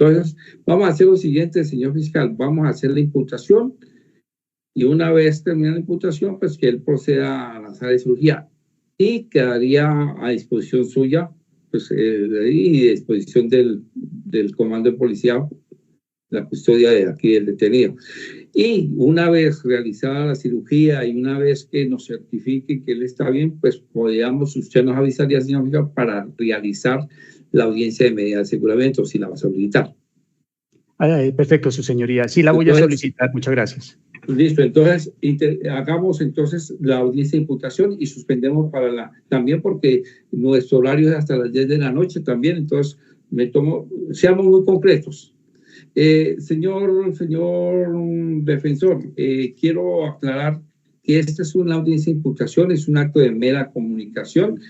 Entonces, vamos a hacer lo siguiente, señor fiscal, vamos a hacer la imputación y una vez terminada la imputación, pues que él proceda a la sala de cirugía y quedaría a disposición suya, pues, y a disposición del comando de policía, la custodia de aquí del detenido. Y una vez realizada la cirugía y una vez que nos certifique que él está bien, pues podríamos, usted nos avisaría, señor fiscal, para realizar la audiencia de medida de aseguramiento, si la va a solicitar. Perfecto, su señoría. Sí, la voy a solicitar. Muchas gracias. Listo, entonces hagamos entonces la audiencia de imputación y suspendemos también porque nuestro horario es hasta las 10 de la noche también, entonces seamos muy concretos. Señor defensor, quiero aclarar que esta es una audiencia de imputación, es un acto de mera comunicación,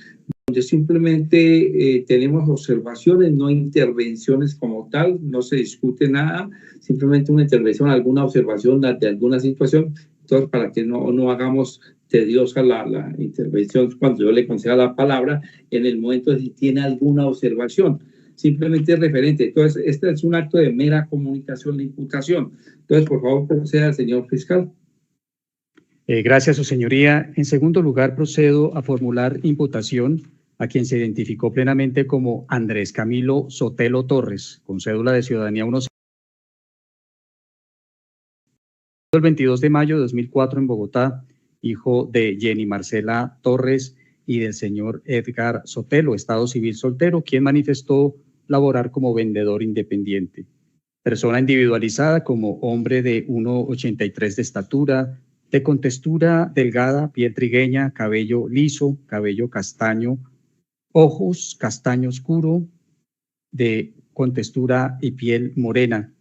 donde simplemente tenemos observaciones, no intervenciones como tal, no se discute nada, simplemente una intervención, alguna observación de alguna situación. Entonces, para que no hagamos tediosa la intervención cuando yo le conceda la palabra, en el momento de si tiene alguna observación, simplemente referente. Entonces, este es un acto de mera comunicación de imputación. Entonces, por favor, proceda, señor fiscal. Gracias, su señoría. En segundo lugar, procedo a formular imputación a quien se identificó plenamente como Andrés Camilo Sotelo Torres, con cédula de ciudadanía 1. El 22 de mayo de 2004 en Bogotá, hijo de Jenny Marcela Torres y del señor Edgar Sotelo, estado civil soltero, quien manifestó laborar como vendedor independiente. Persona individualizada como hombre de 1,83 de estatura, de contextura delgada, piel trigueña, cabello liso, cabello castaño, ojos castaño oscuro, de contextura y piel morena.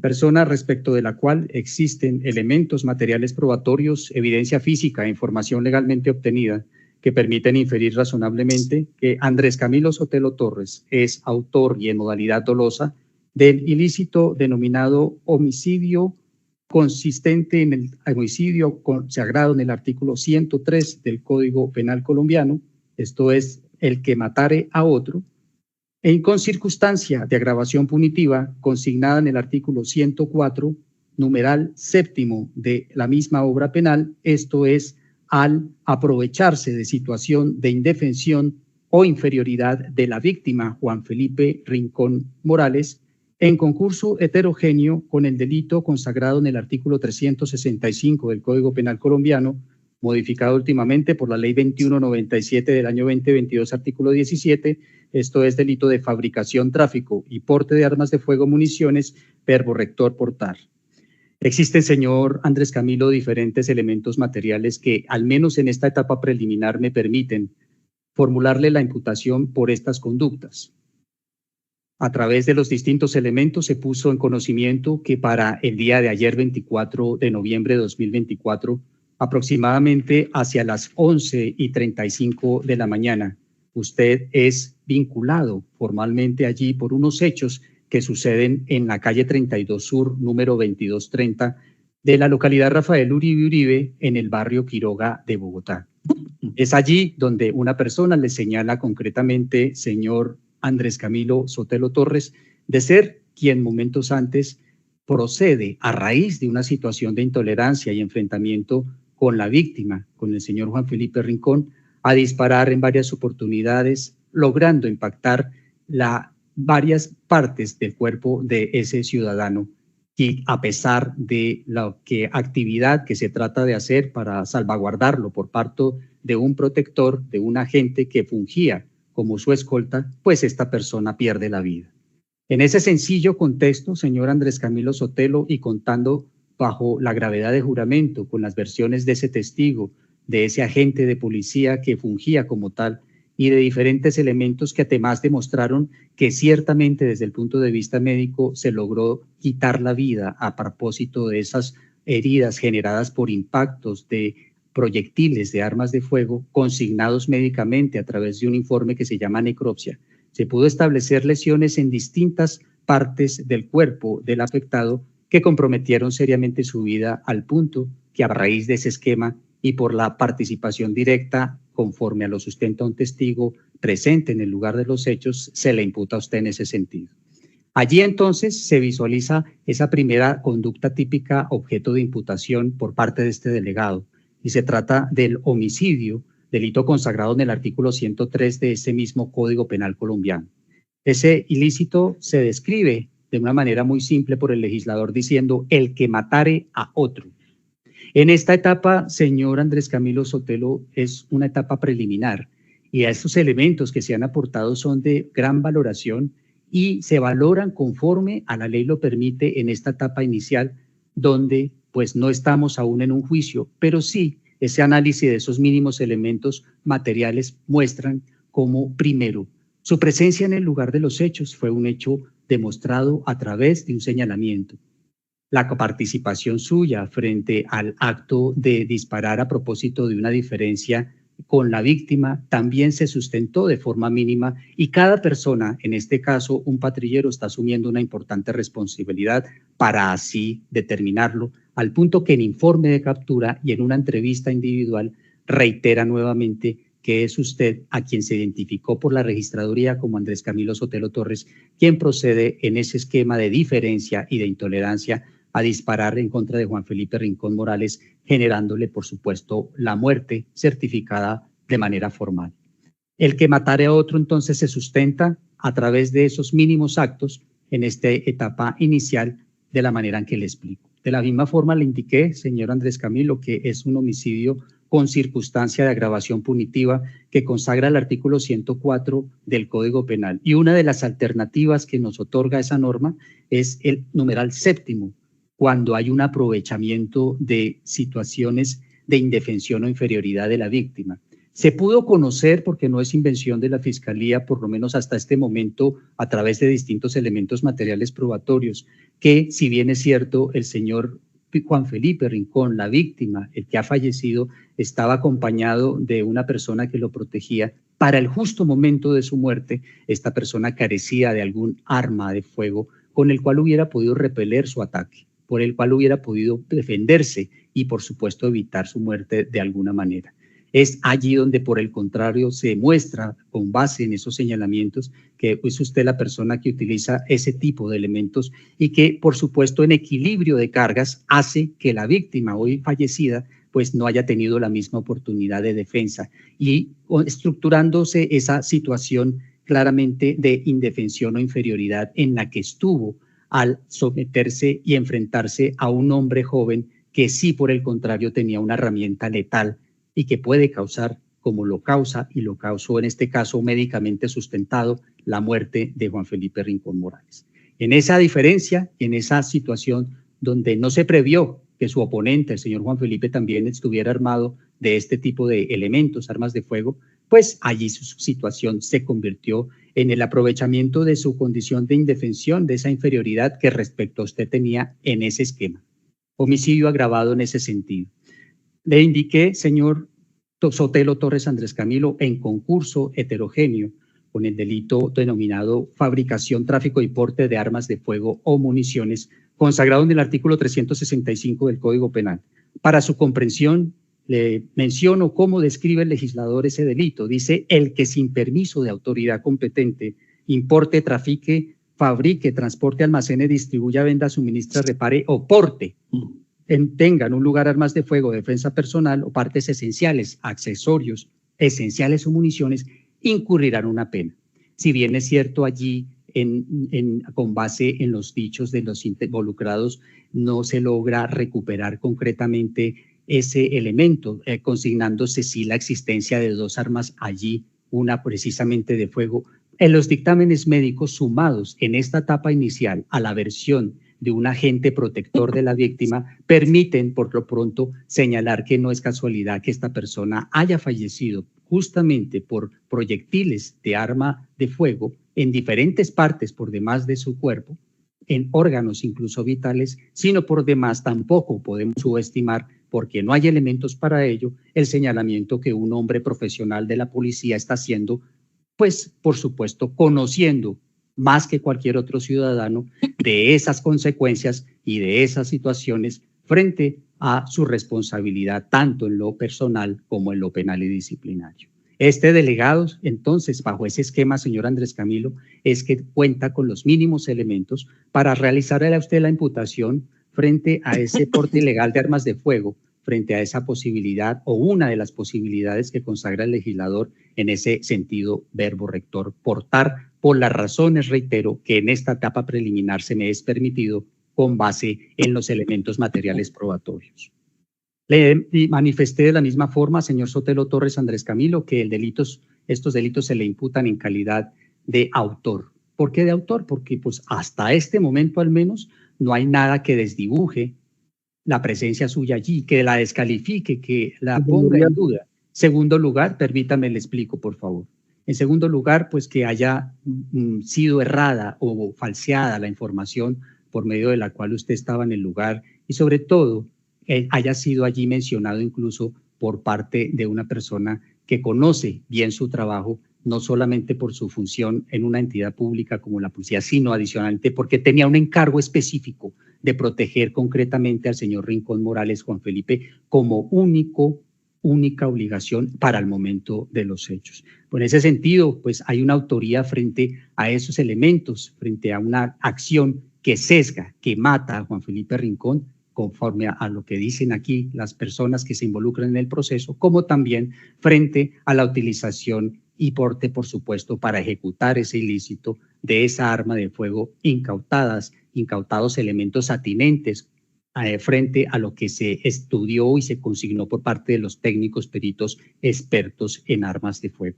Persona respecto de la cual existen elementos materiales probatorios, evidencia física e información legalmente obtenida que permiten inferir razonablemente que Andrés Camilo Sotelo Torres es autor y en modalidad dolosa del ilícito denominado homicidio consistente en el homicidio consagrado en el artículo 103 del Código Penal colombiano, esto es, el que matare a otro, en con circunstancia de agravación punitiva consignada en el artículo 104, numeral séptimo de la misma obra penal, esto es, al aprovecharse de situación de indefensión o inferioridad de la víctima Juan Felipe Rincón Morales, en concurso heterogéneo con el delito consagrado en el artículo 365 del Código Penal colombiano, modificado últimamente por la Ley 2197 del año 2022, artículo 17, esto es delito de fabricación, tráfico y porte de armas de fuego, municiones, verbo rector, portar. Existen, señor Andrés Camilo, diferentes elementos materiales que, al menos en esta etapa preliminar, me permiten formularle la imputación por estas conductas. A través de los distintos elementos se puso en conocimiento que para el día de ayer, 24 de noviembre de 2024, aproximadamente hacia las 11:35 de la mañana, usted es vinculado formalmente allí por unos hechos que suceden en la calle 32 Sur, número 2230, de la localidad Rafael Uribe Uribe, en el barrio Quiroga de Bogotá. Es allí donde una persona le señala concretamente, señor Andrés Camilo Sotelo Torres, de ser quien momentos antes procede, a raíz de una situación de intolerancia y enfrentamiento con la víctima, con el señor Juan Felipe Rincón, a disparar en varias oportunidades, logrando impactar varias partes del cuerpo de ese ciudadano. Y a pesar de la actividad que se trata de hacer para salvaguardarlo por parte de un protector, de un agente que fungía como su escolta, pues esta persona pierde la vida. En ese sencillo contexto, señor Andrés Camilo Sotelo, y contando bajo la gravedad de juramento con las versiones de ese testigo, de ese agente de policía que fungía como tal, y de diferentes elementos que además demostraron que ciertamente desde el punto de vista médico se logró quitar la vida a propósito de esas heridas generadas por impactos de proyectiles de armas de fuego consignados médicamente a través de un informe que se llama necropsia. Se pudo establecer lesiones en distintas partes del cuerpo del afectado que comprometieron seriamente su vida, al punto que a raíz de ese esquema y por la participación directa, conforme a lo sustenta un testigo presente en el lugar de los hechos, se le imputa a usted en ese sentido. Allí entonces se visualiza esa primera conducta típica objeto de imputación por parte de este delegado, y se trata del homicidio, delito consagrado en el artículo 103 de ese mismo Código Penal colombiano. Ese ilícito se describe de una manera muy simple por el legislador diciendo el que matare a otro. En esta etapa, señor Andrés Camilo Sotelo, es una etapa preliminar y a esos elementos que se han aportado son de gran valoración y se valoran conforme a la ley lo permite en esta etapa inicial, donde pues no estamos aún en un juicio, pero sí ese análisis de esos mínimos elementos materiales muestran como, primero, su presencia en el lugar de los hechos fue un hecho demostrado a través de un señalamiento. La participación suya frente al acto de disparar a propósito de una diferencia con la víctima también se sustentó de forma mínima y cada persona, en este caso un patrullero, está asumiendo una importante responsabilidad para así determinarlo, al punto que en informe de captura y en una entrevista individual reitera nuevamente que es usted a quien se identificó por la registraduría como Andrés Camilo Sotelo Torres, quien procede en ese esquema de diferencia y de intolerancia a disparar en contra de Juan Felipe Rincón Morales, generándole, por supuesto, la muerte certificada de manera formal. El que matare a otro, entonces, se sustenta a través de esos mínimos actos en esta etapa inicial de la manera en que le explico. De la misma forma le indiqué, señor Andrés Camilo, que es un homicidio con circunstancia de agravación punitiva que consagra el artículo 104 del Código Penal. Y una de las alternativas que nos otorga esa norma es el numeral séptimo, cuando hay un aprovechamiento de situaciones de indefensión o inferioridad de la víctima. Se pudo conocer, porque no es invención de la Fiscalía, por lo menos hasta este momento, a través de distintos elementos materiales probatorios, que si bien es cierto, el señor Juan Felipe Rincón, la víctima, el que ha fallecido, estaba acompañado de una persona que lo protegía. Para el justo momento de su muerte, esta persona carecía de algún arma de fuego con el cual hubiera podido repeler su ataque, por el cual hubiera podido defenderse y, por supuesto, evitar su muerte de alguna manera. Es allí donde, por el contrario, se muestra, con base en esos señalamientos, que es usted la persona que utiliza ese tipo de elementos y que, por supuesto, en equilibrio de cargas, hace que la víctima hoy fallecida pues no haya tenido la misma oportunidad de defensa y estructurándose esa situación claramente de indefensión o inferioridad en la que estuvo al someterse y enfrentarse a un hombre joven que sí, por el contrario, tenía una herramienta letal y que puede causar, como lo causa y lo causó en este caso médicamente sustentado, la muerte de Juan Felipe Rincón Morales. En esa diferencia, en esa situación donde no se previó que su oponente, el señor Juan Felipe, también estuviera armado de este tipo de elementos, armas de fuego, pues allí su situación se convirtió en el aprovechamiento de su condición de indefensión, de esa inferioridad que respecto a usted tenía en ese esquema. Homicidio agravado en ese sentido. Le indiqué, señor Sotelo Torres Andrés Camilo, en concurso heterogéneo con el delito denominado fabricación, tráfico y porte de armas de fuego o municiones, consagrado en el artículo 365 del Código Penal. Para su comprensión, le menciono cómo describe el legislador ese delito. Dice, el que sin permiso de autoridad competente importe, trafique, fabrique, transporte, almacene, distribuya, venda, suministre, repare o porte tengan un lugar armas de fuego, defensa personal o partes esenciales, accesorios esenciales o municiones, incurrirán una pena. Si bien es cierto allí, con base en los dichos de los involucrados, no se logra recuperar concretamente ese elemento, consignándose sí la existencia de dos armas allí, una precisamente de fuego. En los dictámenes médicos sumados en esta etapa inicial a la versión de un agente protector de la víctima, permiten por lo pronto señalar que no es casualidad que esta persona haya fallecido justamente por proyectiles de arma de fuego en diferentes partes por demás de su cuerpo, en órganos incluso vitales, sino por demás tampoco podemos subestimar, porque no hay elementos para ello, el señalamiento que un hombre profesional de la policía está haciendo, pues por supuesto conociendo más que cualquier otro ciudadano de esas consecuencias y de esas situaciones frente a su responsabilidad tanto en lo personal como en lo penal y disciplinario. Este delegado, entonces, bajo ese esquema, señor Andrés Camilo, es que cuenta con los mínimos elementos para realizarle a usted la imputación frente a ese porte ilegal de armas de fuego, frente a esa posibilidad o una de las posibilidades que consagra el legislador en ese sentido verbo rector, portar por las razones, reitero, que en esta etapa preliminar se me es permitido con base en los elementos materiales probatorios. Le manifesté de la misma forma, señor Sotelo Torres Andrés Camilo, que estos delitos se le imputan en calidad de autor. ¿Por qué de autor? Porque pues hasta este momento al menos no hay nada que desdibuje la presencia suya allí, que la descalifique, que la ponga en duda. Segundo lugar, permítame le explico, por favor. En segundo lugar, pues que haya sido errada o falseada la información por medio de la cual usted estaba en el lugar y sobre todo haya sido allí mencionado incluso por parte de una persona que conoce bien su trabajo, no solamente por su función en una entidad pública como la policía, sino adicionalmente porque tenía un encargo específico de proteger concretamente al señor Rincón Morales Juan Felipe como única obligación para el momento de los hechos. Por ese sentido, pues hay una autoría frente a esos elementos, frente a una acción que sesga, que mata a Juan Felipe Rincón, conforme a lo que dicen aquí las personas que se involucran en el proceso, como también frente a la utilización y porte, por supuesto, para ejecutar ese ilícito de esa arma de fuego incautados elementos atinentes frente a lo que se estudió y se consignó por parte de los técnicos peritos expertos en armas de fuego.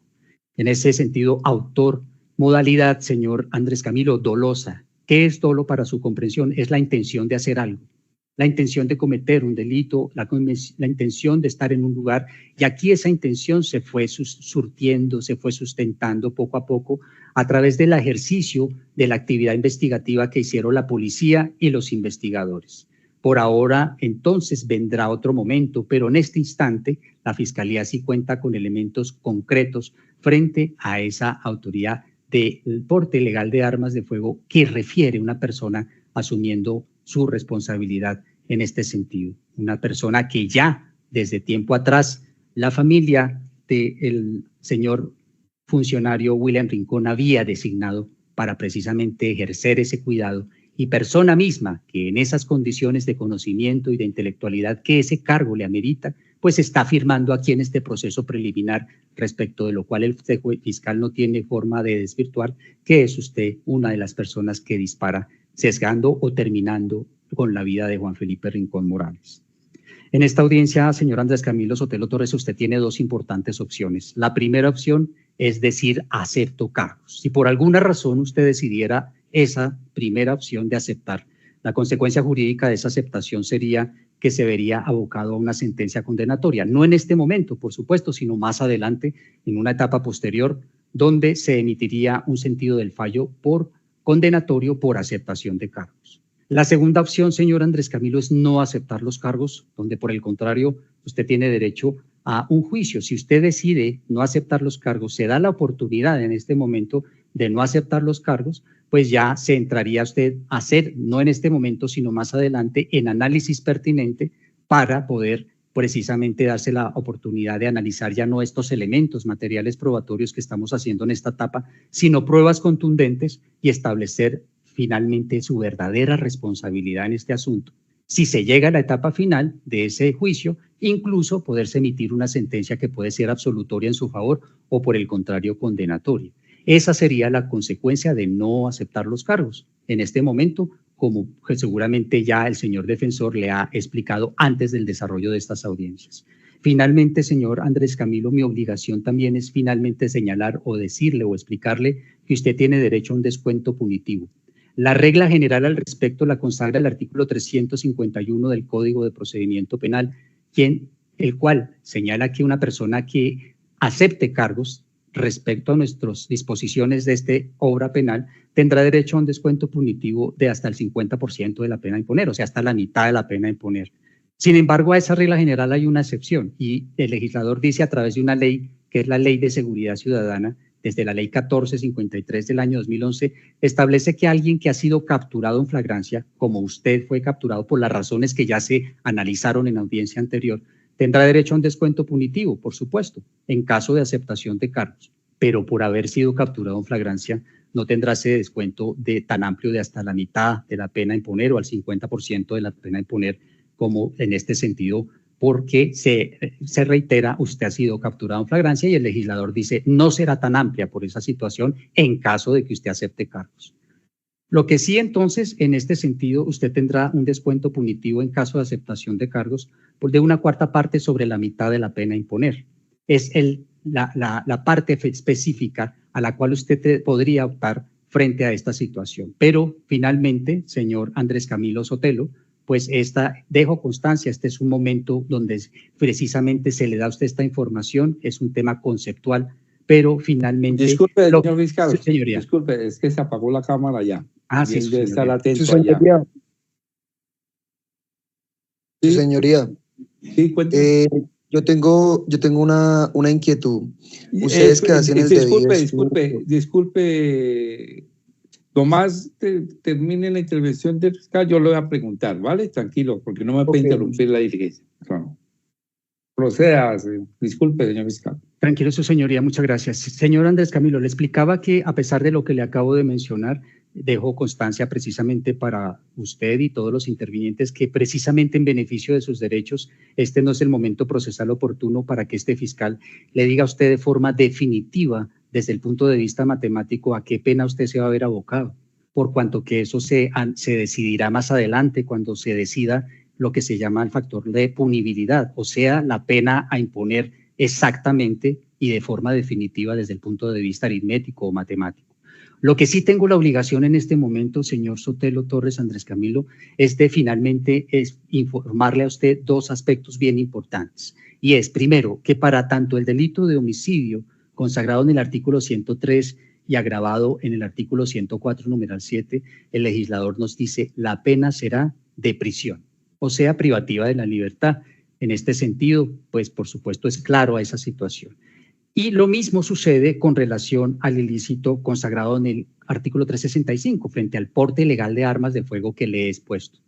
En ese sentido, autor, modalidad, señor Andrés Camilo, dolosa. ¿Qué es dolo para su comprensión? Es la intención de hacer algo, la intención de cometer un delito, la intención de estar en un lugar, y aquí esa intención se fue surtiendo, se fue sustentando poco a poco a través del ejercicio de la actividad investigativa que hicieron la policía y los investigadores. Por ahora, entonces, vendrá otro momento, pero en este instante la Fiscalía sí cuenta con elementos concretos frente a esa autoridad del porte ilegal de armas de fuego que refiere una persona asumiendo su responsabilidad en este sentido. Una persona que ya desde tiempo atrás la familia del señor funcionario William Rincón había designado para precisamente ejercer ese cuidado, y persona misma que en esas condiciones de conocimiento y de intelectualidad que ese cargo le amerita, pues está firmando aquí en este proceso preliminar, respecto de lo cual el fiscal no tiene forma de desvirtuar, que es usted una de las personas que dispara, sesgando o terminando con la vida de Juan Felipe Rincón Morales. En esta audiencia, señor Andrés Camilo Sotelo Torres, usted tiene dos importantes opciones. La primera opción es decir, acepto cargos. Si por alguna razón usted decidiera esa primera opción de aceptar, la consecuencia jurídica de esa aceptación sería que se vería abocado a una sentencia condenatoria. No en este momento, por supuesto, sino más adelante, en una etapa posterior, donde se emitiría un sentido del fallo por condenatorio por aceptación de cargos. La segunda opción, señor Andrés Camilo, es no aceptar los cargos, donde por el contrario usted tiene derecho a un juicio. Si usted decide no aceptar los cargos, se da la oportunidad en este momento de no aceptar los cargos, pues ya se entraría usted a hacer, no en este momento, sino más adelante, en análisis pertinente para poder precisamente darse la oportunidad de analizar ya no estos elementos materiales probatorios que estamos haciendo en esta etapa, sino pruebas contundentes y establecer finalmente su verdadera responsabilidad en este asunto. Si se llega a la etapa final de ese juicio, incluso poderse emitir una sentencia que puede ser absolutoria en su favor o por el contrario condenatoria. Esa sería la consecuencia de no aceptar los cargos. En este momento, como seguramente ya el señor defensor le ha explicado antes del desarrollo de estas audiencias. Finalmente, señor Andrés Camilo, mi obligación también es finalmente señalar o decirle o explicarle que usted tiene derecho a un descuento punitivo. La regla general al respecto la consagra el artículo 351 del Código de Procedimiento Penal, el cual señala que una persona que acepte cargos respecto a nuestras disposiciones de esta obra penal tendrá derecho a un descuento punitivo de hasta el 50% de la pena a imponer, o sea, hasta la mitad de la pena a imponer. Sin embargo, a esa regla general hay una excepción y el legislador dice a través de una ley, que es la Ley de Seguridad Ciudadana, desde la Ley 1453 del año 2011, establece que alguien que ha sido capturado en flagrancia, como usted fue capturado por las razones que ya se analizaron en la audiencia anterior, Tendrá derecho a un descuento punitivo, por supuesto, en caso de aceptación de cargos, pero por haber sido capturado en flagrancia no tendrá ese descuento tan amplio de hasta la mitad de la pena a imponer o al 50% de la pena a imponer, como en este sentido, porque se reitera, usted ha sido capturado en flagrancia y el legislador dice no será tan amplia por esa situación en caso de que usted acepte cargos. Lo que sí, entonces, en este sentido, usted tendrá un descuento punitivo en caso de aceptación de cargos de una cuarta parte sobre la mitad de la pena a imponer. Es la parte específica a la cual usted podría optar frente a esta situación. Pero, finalmente, señor Andrés Camilo Sotelo, pues dejo constancia, este es un momento donde precisamente se le da a usted esta información, es un tema conceptual, pero finalmente… Disculpe, señor fiscal, sí, señoría. Disculpe, es que se apagó la cámara ya. Ah, sí, debe estar atento su señoría. Allá. Su señoría. Sí, cuénteme. Yo tengo una inquietud. Ustedes que hacen el Disculpe. Tomás, termine la intervención del fiscal, yo le voy a preguntar, ¿vale? Tranquilo, porque no me puede interrumpir la diligencia. Claro. Proceda, disculpe, señor fiscal. Tranquilo, su señoría, muchas gracias. Señor Andrés Camilo, le explicaba que a pesar de lo que le acabo de mencionar, dejo constancia precisamente para usted y todos los intervinientes que precisamente en beneficio de sus derechos, este no es el momento procesal oportuno para que este fiscal le diga a usted de forma definitiva, desde el punto de vista matemático, a qué pena usted se va a ver abocado, por cuanto que eso se decidirá más adelante cuando se decida lo que se llama el factor de punibilidad, o sea, la pena a imponer exactamente y de forma definitiva desde el punto de vista aritmético o matemático. Lo que sí tengo la obligación en este momento, señor Sotelo Torres Andrés Camilo, es de finalmente informarle a usted dos aspectos bien importantes. Y es, primero, que para tanto el delito de homicidio consagrado en el artículo 103 y agravado en el artículo 104, numeral 7, el legislador nos dice la pena será de prisión, o sea, privativa de la libertad. En este sentido, pues por supuesto es claro a esa situación. Y lo mismo sucede con relación al ilícito consagrado en el artículo 365 frente al porte ilegal de armas de fuego que le he expuesto.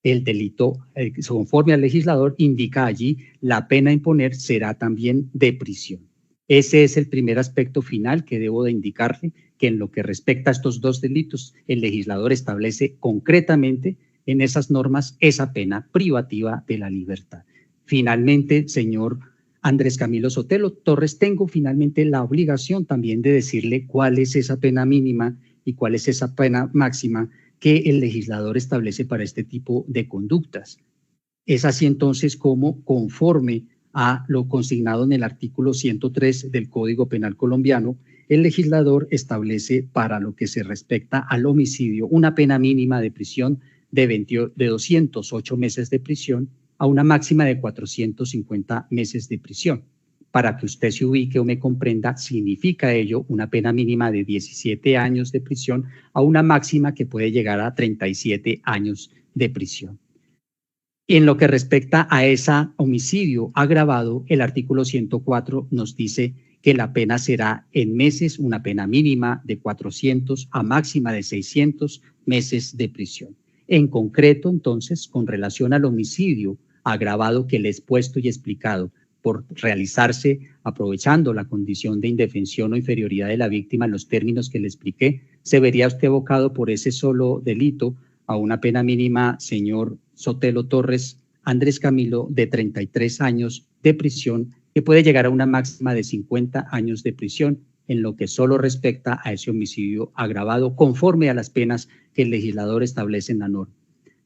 El delito, conforme al legislador, indica allí la pena a imponer será también de prisión. Ese es el primer aspecto final que debo de indicarle, que en lo que respecta a estos dos delitos, el legislador establece concretamente en esas normas esa pena privativa de la libertad. Finalmente, señor Andrés Camilo Sotelo Torres, tengo finalmente la obligación también de decirle cuál es esa pena mínima y cuál es esa pena máxima que el legislador establece para este tipo de conductas. Es así entonces como, conforme a lo consignado en el artículo 103 del Código Penal colombiano, el legislador establece para lo que se respecta al homicidio una pena mínima de prisión de 208 meses de prisión a una máxima de 450 meses de prisión. Para que usted se ubique o me comprenda, significa ello una pena mínima de 17 años de prisión a una máxima que puede llegar a 37 años de prisión. En lo que respecta a ese homicidio agravado, el artículo 104 nos dice que la pena será en meses, una pena mínima de 400 a máxima de 600 meses de prisión. En concreto, entonces, con relación al homicidio agravado que le he expuesto y explicado por realizarse aprovechando la condición de indefensión o inferioridad de la víctima en los términos que le expliqué, se vería usted abocado por ese solo delito a una pena mínima, señor Sotelo Torres Andrés Camilo, de 33 años de prisión, que puede llegar a una máxima de 50 años de prisión en lo que solo respecta a ese homicidio agravado, conforme a las penas que el legislador establece en la norma.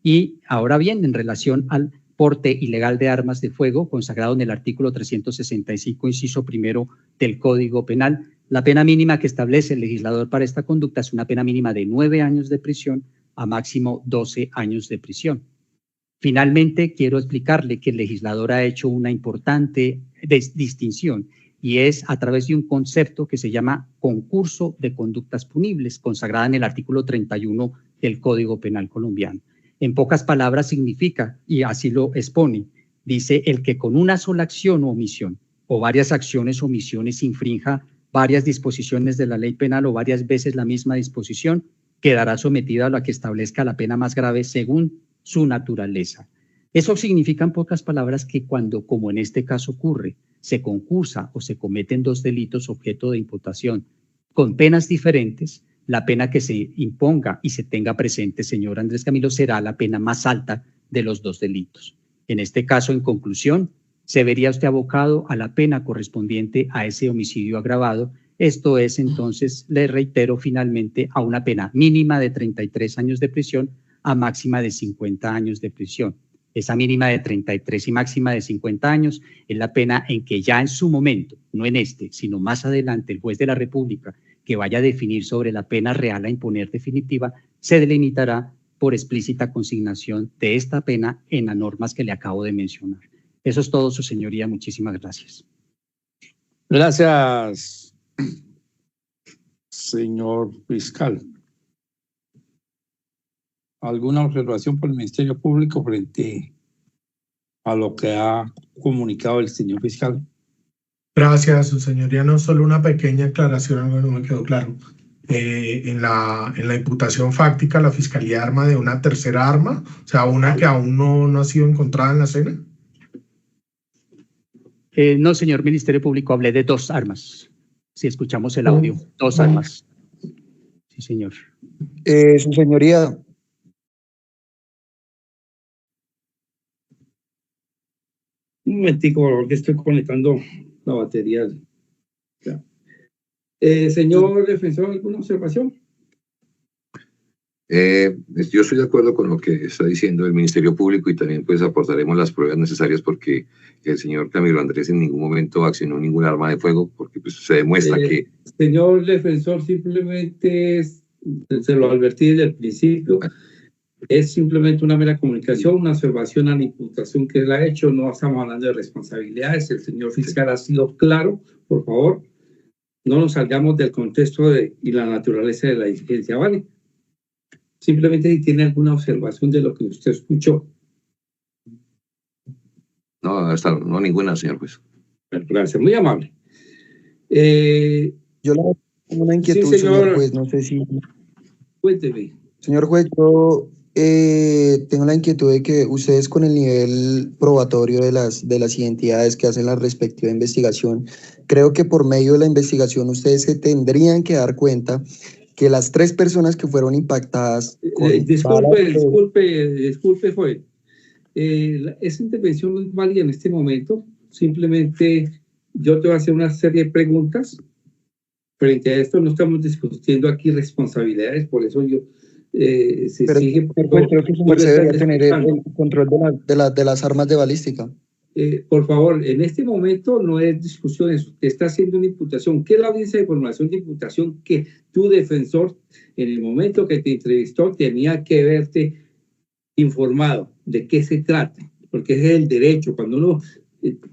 Y ahora bien, en relación al porte ilegal de armas de fuego, consagrado en el artículo 365, inciso primero del Código Penal, la pena mínima que establece el legislador para esta conducta es una pena mínima de 9 años de prisión a máximo 12 años de prisión. Finalmente, quiero explicarle que el legislador ha hecho una importante distinción y es a través de un concepto que se llama concurso de conductas punibles, consagrada en el artículo 31 del Código Penal colombiano. En pocas palabras significa, y así lo expone, dice el que con una sola acción o omisión o varias acciones o omisiones infrinja varias disposiciones de la ley penal o varias veces la misma disposición, quedará sometido a la que establezca la pena más grave según su naturaleza. Eso significa en pocas palabras que cuando, como en este caso ocurre, se concursa o se cometen dos delitos objeto de imputación con penas diferentes, la pena que se imponga y se tenga presente, señor Andrés Camilo, será la pena más alta de los dos delitos. En este caso, en conclusión, se vería usted abocado a la pena correspondiente a ese homicidio agravado. Esto es, entonces, le reitero finalmente, a una pena mínima de 33 años de prisión a máxima de 50 años de prisión. Esa mínima de 33 y máxima de 50 años es la pena en que ya en su momento, no en este, sino más adelante, el juez de la República, que vaya a definir sobre la pena real a imponer definitiva, se delimitará por explícita consignación de esta pena en las normas que le acabo de mencionar. Eso es todo, su señoría. Muchísimas gracias. Gracias, señor fiscal. ¿Alguna observación por el Ministerio Público frente a lo que ha comunicado el señor fiscal? Gracias, su señoría. No, solo una pequeña aclaración, algo no me quedó claro. En la imputación fáctica, la Fiscalía arma de una tercera arma, o sea, una que aún no ha sido encontrada en la escena. No, señor Ministerio Público, hablé de dos armas. Si escuchamos el audio, dos armas. Sí, señor. Su señoría. Un momentico, porque estoy conectando la batería. Ya. Señor defensor, ¿alguna observación? Yo estoy de acuerdo con lo que está diciendo el Ministerio Público y también pues aportaremos las pruebas necesarias porque el señor Camilo Andrés en ningún momento accionó ningún arma de fuego porque pues se demuestra que... Señor defensor, simplemente se lo advertí desde el principio, es simplemente una mera comunicación, una observación a la imputación que él ha hecho, no estamos hablando de responsabilidades, el señor fiscal ha sido claro, por favor, no nos salgamos del contexto y la naturaleza de la diligencia, ¿vale? Simplemente si tiene alguna observación de lo que usted escuchó. No, ninguna, señor juez. Bueno, gracias, muy amable. Yo tengo una inquietud, sí, señor juez, no sé si... Cuénteme. Señor juez, yo tengo la inquietud de que ustedes con el nivel probatorio de las identidades que hacen la respectiva investigación, creo que por medio de la investigación ustedes se tendrían que dar cuenta que las tres personas que fueron impactadas... Disculpe, Joel. Esa intervención no es válida en este momento. Simplemente yo te voy a hacer una serie de preguntas. Frente a esto no estamos discutiendo aquí responsabilidades, por eso yo... creo que su merced debería tener el control de las armas de balística. Por favor, en este momento no es discusión, está haciendo una imputación. ¿Qué es la audiencia de formulación de imputación? Que tu defensor, en el momento que te entrevistó, tenía que haberte informado de qué se trata, porque ese es el derecho. Cuando uno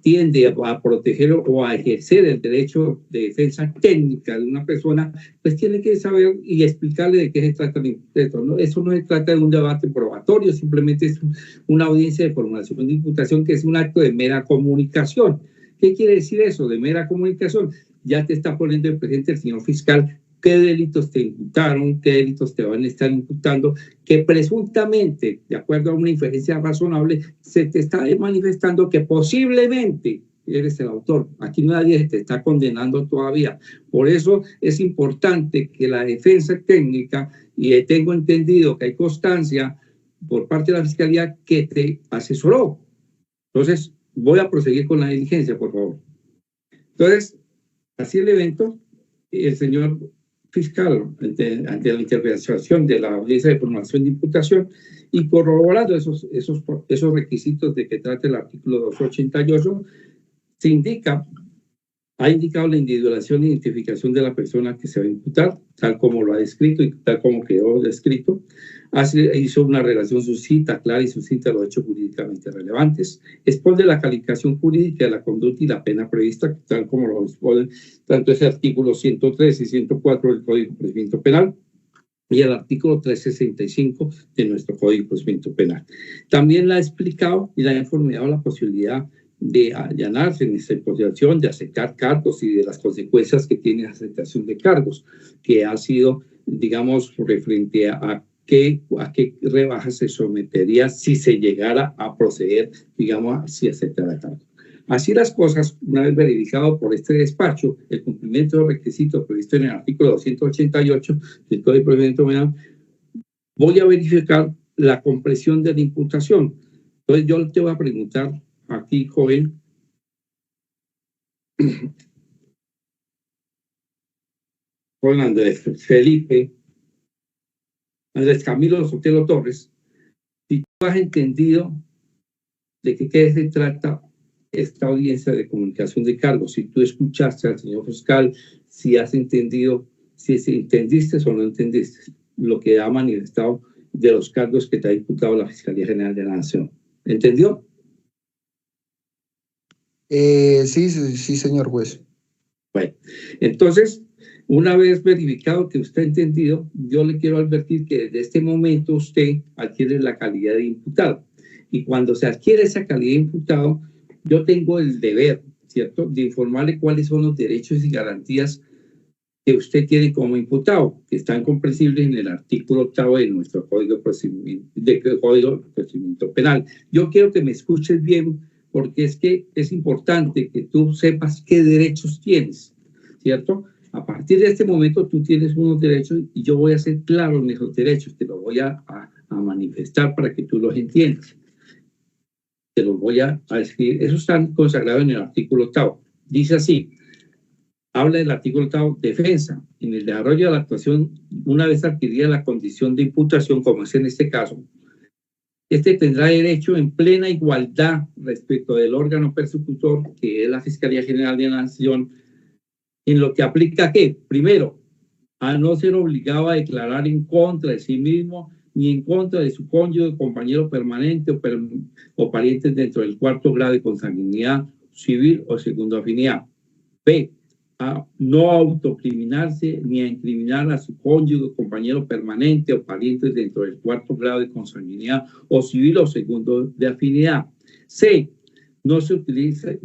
tiende a proteger o a ejercer el derecho de defensa técnica de una persona, pues tiene que saber y explicarle de qué se trata el impuesto, ¿no? Eso no se trata de un debate probatorio, simplemente es una audiencia de formulación de imputación que es un acto de mera comunicación. ¿Qué quiere decir eso de mera comunicación? Ya te está poniendo en presente el señor fiscal qué delitos te imputaron, qué delitos te van a estar imputando, que presuntamente, de acuerdo a una inferencia razonable, se te está manifestando que posiblemente eres el autor. Aquí nadie te está condenando todavía. Por eso es importante que la defensa técnica, y tengo entendido que hay constancia por parte de la Fiscalía que te asesoró. Entonces, voy a proseguir con la diligencia, por favor. Entonces, así el evento, el señor fiscal ante la interpretación de la audiencia de formulación de imputación y corroborando esos requisitos de que trata el artículo 288, ha indicado la individualización e identificación de la persona que se va a imputar, tal como lo ha descrito y tal como quedó descrito. Hizo una relación sucinta, clara y sucinta de los hechos jurídicamente relevantes. Expone la calificación jurídica de la conducta y la pena prevista, tal como lo expone tanto ese artículo 103 y 104 del Código de Procedimiento Penal y el artículo 365 de nuestro Código de Procedimiento Penal. También la ha explicado y la ha informado la posibilidad de allanarse en esta imputación, de aceptar cargos y de las consecuencias que tiene la aceptación de cargos, que ha sido, digamos, referente a a qué rebaja se sometería si se llegara a proceder, digamos, si aceptara cargo. Así las cosas, una vez verificado por este despacho el cumplimiento de los requisitos previstos en el artículo 288 del Código de Procedimiento Penal, voy a verificar la compresión de la imputación. Entonces yo te voy a preguntar aquí, joven, joven Andrés Felipe, Andrés Camilo Sotelo Torres, si tú has entendido de qué se trata esta audiencia de comunicación de cargos, si tú escuchaste al señor fiscal, si has entendido, si entendiste o no entendiste lo que ha manifestado de los cargos que te ha imputado la Fiscalía General de la Nación. ¿Entendió? Sí, señor juez. Bueno, entonces, una vez verificado que usted ha entendido, yo le quiero advertir que desde este momento usted adquiere la calidad de imputado. Y cuando se adquiere esa calidad de imputado, yo tengo el deber, ¿cierto?, de informarle cuáles son los derechos y garantías que usted tiene como imputado, que están comprensibles en el artículo 8 de nuestro Código de Procedimiento Penal. Yo quiero que me escuches bien, porque es que es importante que tú sepas qué derechos tienes, ¿cierto? A partir de este momento tú tienes unos derechos y yo voy a ser claro en esos derechos, te los voy a manifestar para que tú los entiendas. Te los voy a escribir. Esos están consagrados en el artículo 8. Dice así, habla del artículo 8, defensa. En el desarrollo de la actuación, una vez adquirida la condición de imputación, como es en este caso, tendrá derecho en plena igualdad respecto del órgano persecutor, que es la Fiscalía General de la Nación, en lo que aplica a ¿qué? Primero, a no ser obligado a declarar en contra de sí mismo ni en contra de su cónyuge, compañero permanente o parientes dentro del 4º grado de consanguinidad civil o segunda afinidad. B, a no autocriminarse ni a incriminar a su cónyuge, compañero permanente o parientes dentro del 4º grado de consanguinidad o civil o segundo de afinidad. C, no se utilice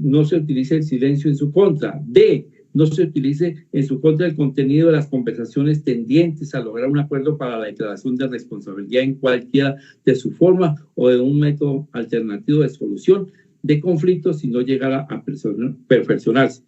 el silencio en su contra. D, no se utilice en su contra el contenido de las conversaciones tendientes a lograr un acuerdo para la declaración de responsabilidad en cualquiera de su forma o de un método alternativo de solución de conflictos si no llegara a perfeccionarse.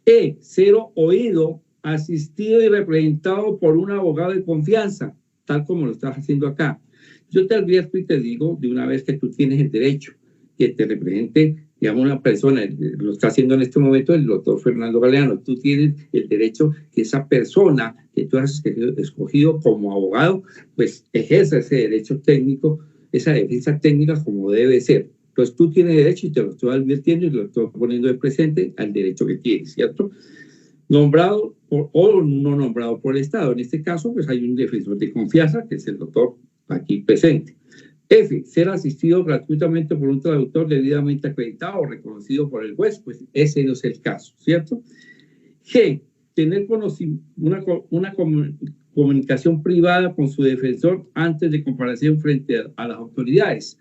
E, ser oído, asistido y representado por un abogado de confianza, tal como lo estás haciendo acá. Yo te advierto y te digo de una vez que tú tienes el derecho que te represente, digamos, una persona, lo está haciendo en este momento el doctor Fernando Galeano. Tú tienes el derecho que esa persona que tú has escogido como abogado, pues ejerza ese derecho técnico, esa defensa técnica como debe ser. Entonces tú tienes derecho y te lo estoy advirtiendo y lo estoy poniendo de presente al derecho que tienes, ¿cierto? Nombrado o no nombrado por el Estado. En este caso, pues hay un defensor de confianza, que es el doctor aquí presente. F, ser asistido gratuitamente por un traductor debidamente acreditado o reconocido por el juez, pues ese no es el caso, ¿cierto? G, tener una comunicación privada con su defensor antes de comparación frente a las autoridades.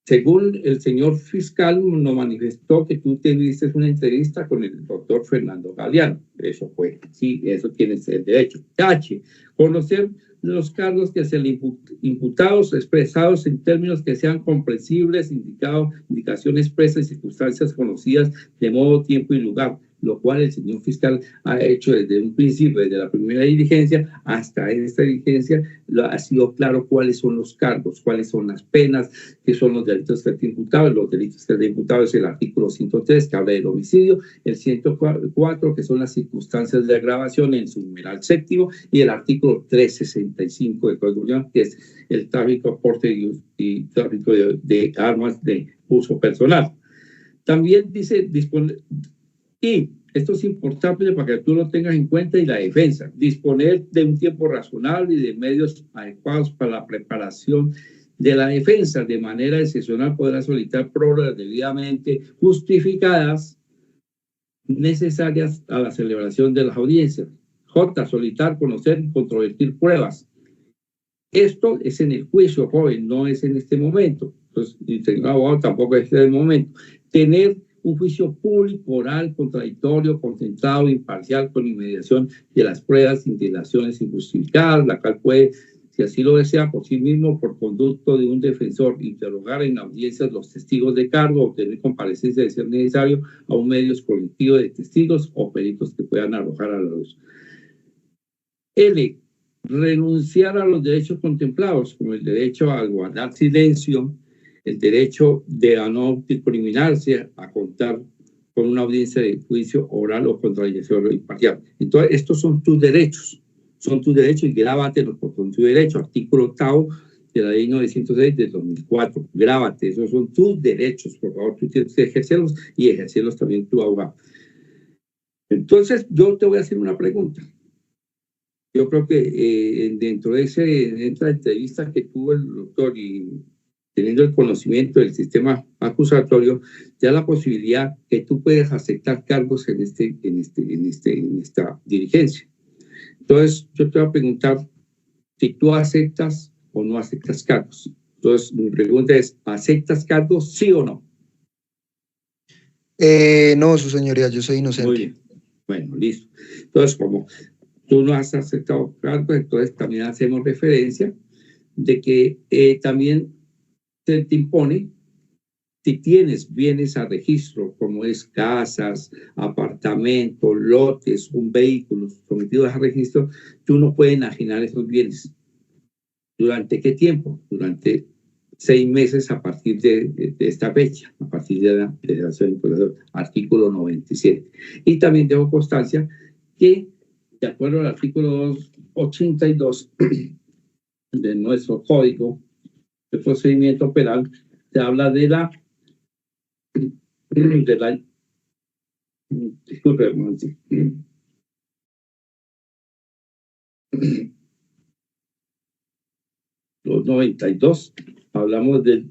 Según el señor fiscal, nos manifestó que tú tuviste una entrevista con el doctor Fernando Galeano. Eso fue, sí, eso tienes el derecho. H, conocer los cargos que se le imputados expresados en términos que sean comprensibles, indicaciones expresas y circunstancias conocidas de modo, tiempo y lugar, lo cual el señor fiscal ha hecho desde un principio, desde la primera diligencia hasta esta diligencia, ha sido claro cuáles son los cargos, cuáles son las penas, qué son los delitos que están imputados. Los delitos que están imputados es el artículo 103, que habla del homicidio, el 104, que son las circunstancias de agravación en su numeral séptimo, y el artículo 365 del Código Penal, que es el tráfico, aporte y tráfico de armas de uso personal. También dice y esto es importante para que tú lo tengas en cuenta, y la defensa, disponer de un tiempo razonable y de medios adecuados para la preparación de la defensa. De manera excepcional podrá solicitar prórrogas debidamente justificadas necesarias a la celebración de las audiencias. J, solicitar, conocer y controvertir pruebas. Esto es en el juicio, joven, no es en este momento. Entonces, el abogado tampoco es en el momento. Tener un juicio público, oral, contradictorio, concentrado, imparcial, con inmediación de las pruebas, indagaciones injustificadas, la cual puede si así lo desea por sí mismo, por conducto de un defensor, interrogar en audiencias los testigos de cargo, obtener comparecencia de ser necesario a un medio colectivo de testigos o peritos que puedan arrojar a la luz. L. Renunciar a los derechos contemplados, como el derecho a guardar silencio, el derecho de a no discriminarse, a contar con una audiencia de juicio oral o contradictorio imparcial. Entonces, estos son tus derechos y grábatelos por tu derecho. Artículo 8 de la ley 906 del 2004. Grábate, esos son tus derechos, por favor, tú tienes que ejercerlos y ejercerlos también tu abogado. Entonces, yo te voy a hacer una pregunta. Yo creo que dentro de esa entrevista que tuvo el doctor y teniendo el conocimiento del sistema acusatorio, te da la posibilidad que tú puedes aceptar cargos en esta diligencia. Entonces, yo te voy a preguntar si tú aceptas o no aceptas cargos. Entonces, mi pregunta es, ¿aceptas cargos, sí o no? No, su señoría, yo soy inocente. Muy bien. Bueno, listo. Entonces, como tú no has aceptado cargos, entonces también hacemos referencia de que también se te impone, si tienes bienes a registro, como es casas, apartamentos, lotes, un vehículo sometidos a registro, tú no puedes enajenar esos bienes. ¿Durante qué tiempo? Durante 6 meses a partir de esta fecha, a partir de la declaración del artículo 97. Y también dejo constancia que, de acuerdo al artículo 82 de nuestro código de procedimiento penal, se habla de la disculpe un momento. Los 92, hablamos de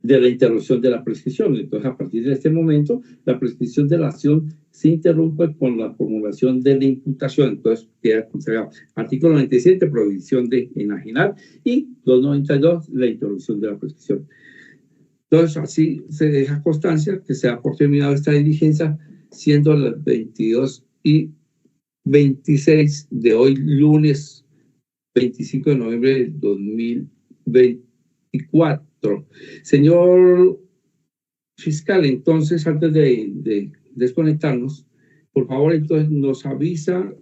la interrupción de la prescripción. Entonces, a partir de este momento, la prescripción de la acción se interrumpe con la formulación de la imputación. Entonces, queda consagrado. Artículo 97, prohibición de enajenar, y los 92, la interrupción de la prescripción. Entonces, así se deja constancia que se da por terminado esta diligencia, siendo las 22 y 26 de hoy, lunes 25 de noviembre del 2024. Señor fiscal, entonces, antes de desconectarnos, por favor, entonces nos avisa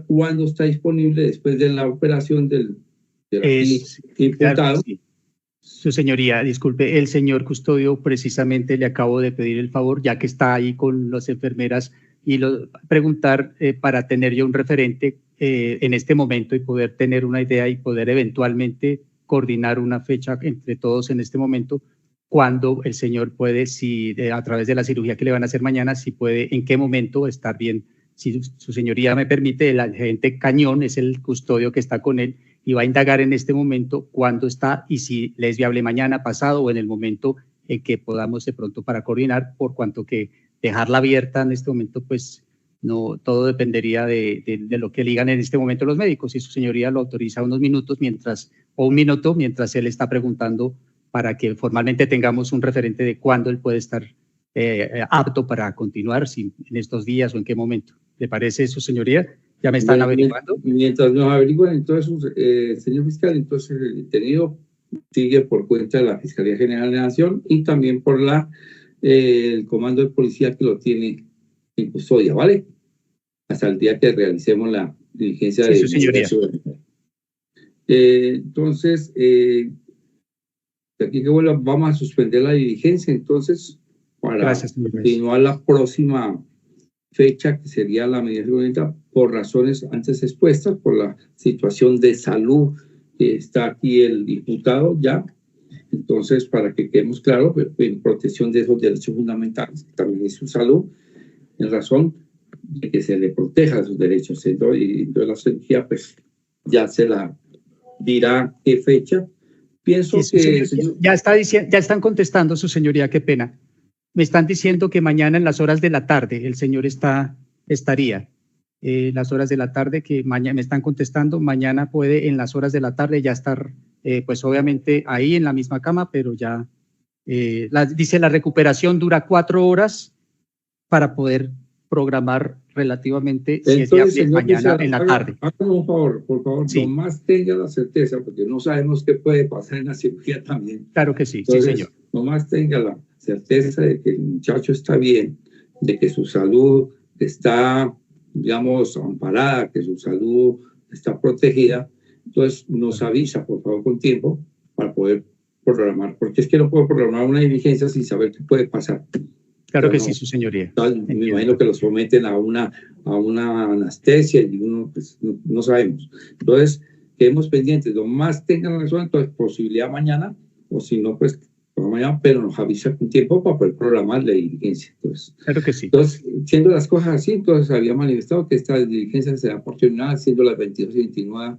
cuándo está disponible después de la operación del imputado. Claro, sí. Su señoría, disculpe, el señor custodio, precisamente le acabo de pedir el favor, ya que está ahí con las enfermeras, y preguntar para tener yo un referente en este momento y poder tener una idea y poder eventualmente coordinar una fecha entre todos en este momento, cuando el señor puede, si a través de la cirugía que le van a hacer mañana, si puede, en qué momento estar bien. Si su señoría me permite, el agente Cañón es el custodio que está con él y va a indagar en este momento cuándo está y si le es viable mañana, pasado o en el momento en que podamos de pronto para coordinar, por cuanto que dejarla abierta en este momento, pues no, todo dependería de lo que digan en este momento los médicos. Si su señoría lo autoriza un minuto mientras él está preguntando para que formalmente tengamos un referente de cuándo él puede estar apto para continuar, si en estos días o en qué momento. ¿Le parece, su señoría? ¿Ya me están averiguando? Mientras nos averiguan, entonces, señor fiscal, entonces el detenido sigue por cuenta de la Fiscalía General de la Nación y también por el comando de policía que lo tiene en custodia, ¿vale? Hasta el día que realicemos la diligencia de su señoría. Entonces, aquí que bueno, vamos a suspender la diligencia, entonces, para continuar la próxima fecha, que sería la medida violenta, por razones antes expuestas, por la situación de salud que está aquí el imputado ya. Entonces, para que quedemos claros, en protección de esos derechos fundamentales, también es su salud, en razón de que se le proteja sus derechos. Y entonces la cirugía, pues, ya se la dirá qué fecha. Pienso que... Ya están contestando, su señoría, qué pena. Me están diciendo que mañana en las horas de la tarde el señor estaría. Las horas de la tarde que mañana me están contestando, mañana puede en las horas de la tarde ya estar, pues obviamente ahí en la misma cama, pero ya, dice la recuperación dura 4 horas para poder programar relativamente, si es Entonces, viable, señor mañana Pizarro, en la tarde. hágame un favor, por favor, Sí. nomás tenga la certeza, porque no sabemos qué puede pasar en la cirugía también. Claro que sí, Entonces, sí, señor. nomás tenga la certeza de que el muchacho está bien, de que su salud está, digamos, amparada, que su salud está protegida. Entonces, nos avisa, por favor, con tiempo para poder programar, porque es que no puedo programar una diligencia sin saber qué puede pasar. Claro que no, sí, su señoría. Me imagino que los someten a una anestesia y uno, pues, no sabemos. Entonces, quedemos pendientes. Lo más tengan razón, entonces, posibilidad mañana, o si no, pues, por mañana, pero nos avisa con tiempo para poder programar la diligencia. Claro que sí. Entonces, siendo las cosas así, entonces había manifestado que esta diligencia se da por terminada siendo las 22 y 29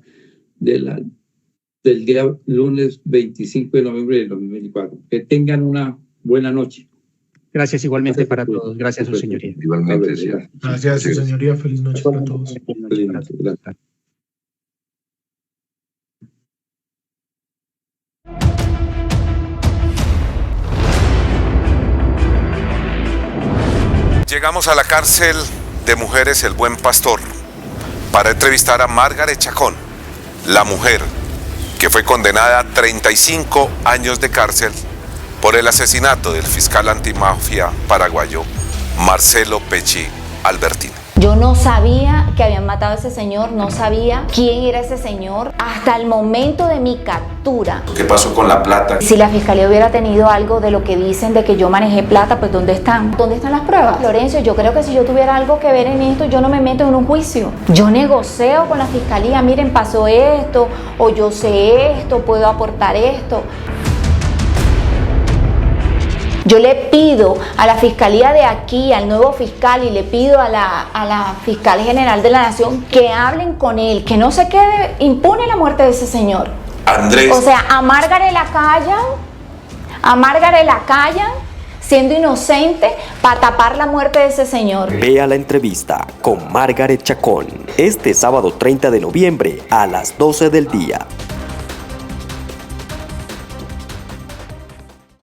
del día lunes 25 de noviembre del 2024. Que tengan una buena noche. Gracias igualmente para todos. Gracias, su señoría. Igualmente, señor. Gracias, su señoría. Feliz noche para todos. Feliz noche. Gracias. Llegamos a la cárcel de mujeres El Buen Pastor para entrevistar a Margaret Chacón, la mujer que fue condenada a 35 años de cárcel por el asesinato del fiscal antimafia paraguayo Marcelo Pecci Albertini. Yo no sabía que habían matado a ese señor, no sabía quién era ese señor hasta el momento de mi captura. ¿Qué pasó con la plata? Si la fiscalía hubiera tenido algo de lo que dicen de que yo manejé plata, pues ¿dónde están? ¿Dónde están las pruebas? Lorenzo, yo creo que si yo tuviera algo que ver en esto, yo no me meto en un juicio. Yo negocio con la fiscalía, miren, pasó esto, o yo sé esto, puedo aportar esto. Yo le pido a la fiscalía de aquí, al nuevo fiscal, y le pido a la fiscal general de la Nación que hablen con él, que no se quede impune la muerte de ese señor. Andrés. O sea, a Margaret la callan, siendo inocente, para tapar la muerte de ese señor. Vea la entrevista con Margaret Chacón este sábado 30 de noviembre a las 12 del día.